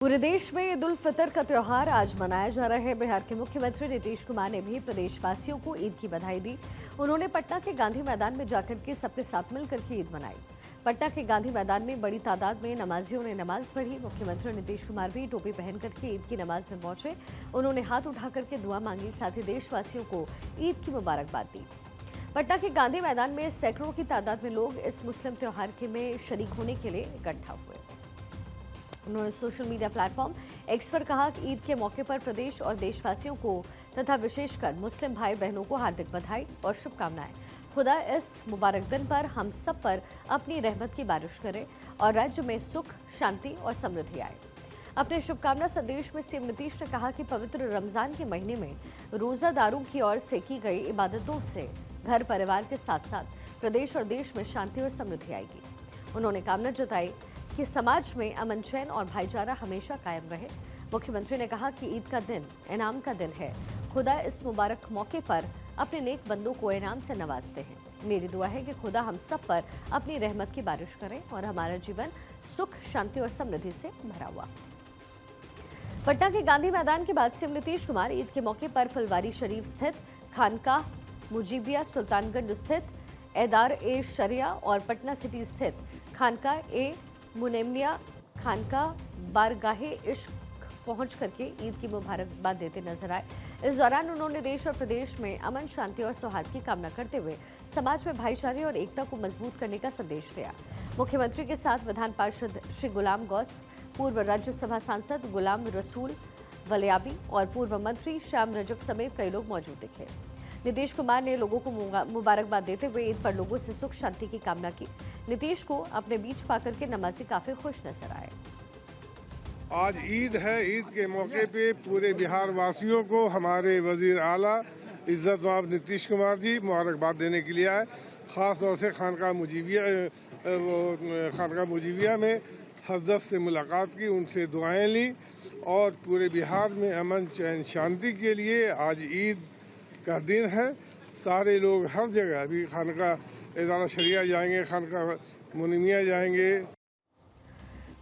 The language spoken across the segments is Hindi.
पूरे देश में ईद उल फितर का त्योहार आज मनाया जा रहा है। बिहार के मुख्यमंत्री नीतीश कुमार ने भी प्रदेशवासियों को ईद की बधाई दी। उन्होंने पटना के गांधी मैदान में जाकर के सबके साथ मिलकर के ईद मनाई। पटना के गांधी मैदान में बड़ी तादाद में नमाजियों ने नमाज पढ़ी। मुख्यमंत्री नीतीश कुमार भी टोपी पहन करके ईद की नमाज में पहुंचे। उन्होंने हाथ उठा करके दुआ मांगी, साथ ही देशवासियों को ईद की मुबारकबाद दी। पटना के गांधी मैदान में सैकड़ों की तादाद में लोग इस मुस्लिम त्योहार के में शरीक होने के लिए इकट्ठा हुए। उन्होंने सोशल मीडिया प्लेटफॉर्म एक्स पर कहा कि ईद के मौके पर प्रदेश और देशवासियों को तथा विशेषकर मुस्लिम भाई बहनों को हार्दिक बधाई और शुभकामनाएं। खुदा इस मुबारक दिन पर हम सब पर अपनी रहमत की बारिश करे और राज्य में सुख, शांति और समृद्धि आए। अपने शुभकामना संदेश में सीएम नीतीश ने कहा कि पवित्र रमजान के महीने में रोजादारों की ओर से की गई इबादतों से घर परिवार के साथ साथ प्रदेश और देश में शांति और समृद्धि आएगी। उन्होंने कामना जताई कि समाज में अमन, चैन और भाईचारा हमेशा कायम रहे। मुख्यमंत्री ने कहा कि ईद का दिन इनाम का दिन है। खुदा इस मुबारक मौके पर अपने नेक बंदों को इनाम से नवाजते हैं। मेरी दुआ है कि खुदा हम सब पर अपनी रहमत की बारिश करे और हमारा जीवन सुख, शांति और समृद्धि से भरा हुआ। पटना के गांधी मैदान के बाद सीएम नीतीश कुमार ईद के मौके पर फुलवारी शरीफ स्थित खानकाह मुजीबिया, सुल्तानगंज स्थित एदार ए शरिया और पटना सिटी स्थित खानकाह ए मुनेमिया खानका बारगाहे इश्क पहुंच करके ईद की मुबारकबाद देते नजर आए। इस दौरान उन्होंने देश और प्रदेश में अमन, शांति और सौहार्द की कामना करते हुए समाज में भाईचारे और एकता को मजबूत करने का संदेश दिया। मुख्यमंत्री के साथ विधान पार्षद श्री गुलाम गौस, पूर्व राज्यसभा सांसद गुलाम रसूल वलियाबी और पूर्व मंत्री श्याम रजक समेत कई लोग मौजूद दिखे। नीतीश कुमार ने लोगों को मुबारकबाद देते हुए ईद पर लोगों से सुख शांति की कामना की। नीतीश को अपने बीच पाकर के नमाजी काफी खुश नजर आए। आज ईद है। ईद के मौके पे पूरे बिहार वासियों को हमारे वजीर आला इज्जत माब नीतीश कुमार जी मुबारकबाद देने के लिए आए। ख़ास तौर से खानकाह मुजीबिया में हजरत से मुलाकात की, उनसे दुआएं ली और पूरे बिहार में अमन, चैन, शांति के लिए आज ईद का दिन है। सारे लोग हर जगह अभी खानकाह एदारा शरिया जाएंगे, खानकाह मुनीमिया जाएंगे।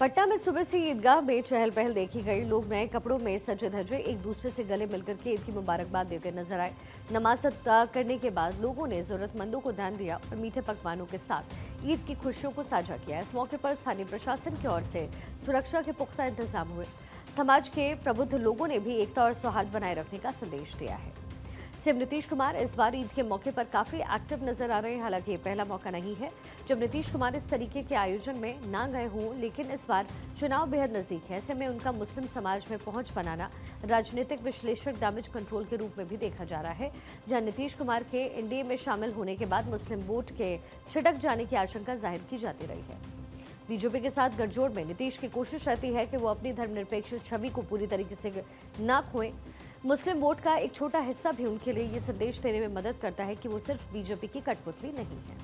पटना में सुबह से ईदगाह में चहल पहल देखी गई। लोग नए कपड़ों में सजे धजे एक दूसरे से गले मिलकर के ईद की मुबारकबाद देते नजर आए। नमाज अदा करने के बाद लोगों ने जरूरतमंदों को दान दिया और मीठे पकवानों के साथ ईद की खुशियों को साझा किया। इस मौके पर स्थानीय प्रशासन की ओर से सुरक्षा के पुख्ता इंतजाम हुए। समाज के प्रबुद्ध लोगों ने भी एकता और सौहार्द बनाए रखने का संदेश दिया है। सीएम नीतीश कुमार इस बार ईद के मौके पर काफी एक्टिव नजर आ रहे हैं। हालांकि ये पहला मौका नहीं है जब नीतीश कुमार इस तरीके के आयोजन में ना गए हों, लेकिन इस बार चुनाव बेहद नजदीक है। ऐसे में उनका मुस्लिम समाज में पहुंच बनाना राजनीतिक विश्लेषक डैमेज कंट्रोल के रूप में भी देखा जा रहा है, जहां नीतीश कुमार के एनडीए में शामिल होने के बाद मुस्लिम वोट के छिटक जाने की आशंका जाहिर की जाती रही है। बीजेपी के साथ गठजोड़ में नीतीश की कोशिश रहती है कि वो अपनी धर्मनिरपेक्ष छवि को पूरी तरीके से ना खोएं। मुस्लिम वोट का एक छोटा हिस्सा भी उनके लिए ये संदेश देने में मदद करता है कि वो सिर्फ बीजेपी की कठपुतली नहीं है।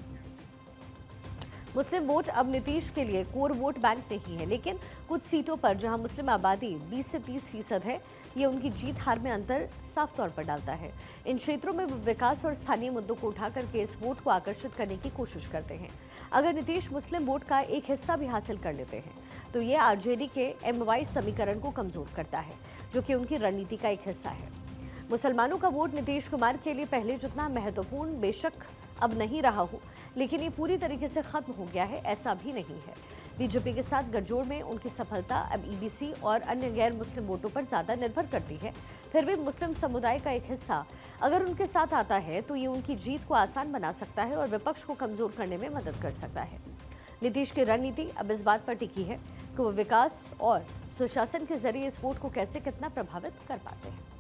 मुस्लिम वोट अब नीतीश के लिए कोर वोट बैंक नहीं है, लेकिन कुछ सीटों पर जहां मुस्लिम आबादी 20 से 30% है, ये उनकी जीत हार में अंतर साफ तौर पर डालता है। इन क्षेत्रों में विकास और स्थानीय मुद्दों को उठाकर के इस वोट को आकर्षित करने की कोशिश करते हैं। अगर नीतीश मुस्लिम वोट का एक हिस्सा भी हासिल कर लेते हैं तो ये आरजेडी के एमवाई समीकरण को कमजोर करता है, जो कि उनकी रणनीति का एक हिस्सा है। मुसलमानों का वोट नीतीश कुमार के लिए पहले जितना महत्वपूर्ण बेशक अब नहीं रहा हो, लेकिन ये पूरी तरीके से खत्म हो गया है ऐसा भी नहीं है। बीजेपी के साथ गठजोड़ में उनकी सफलता अब ईबीसी और अन्य गैर मुस्लिम वोटों पर ज्यादा निर्भर करती है। फिर भी मुस्लिम समुदाय का एक हिस्सा अगर उनके साथ आता है तो ये उनकी जीत को आसान बना सकता है और विपक्ष को कमजोर करने में मदद कर सकता है। नीतीश की रणनीति अब इस बात पर टिकी है कि वो विकास और सुशासन के जरिए इस वोट को कैसे कितना प्रभावित कर पाते हैं।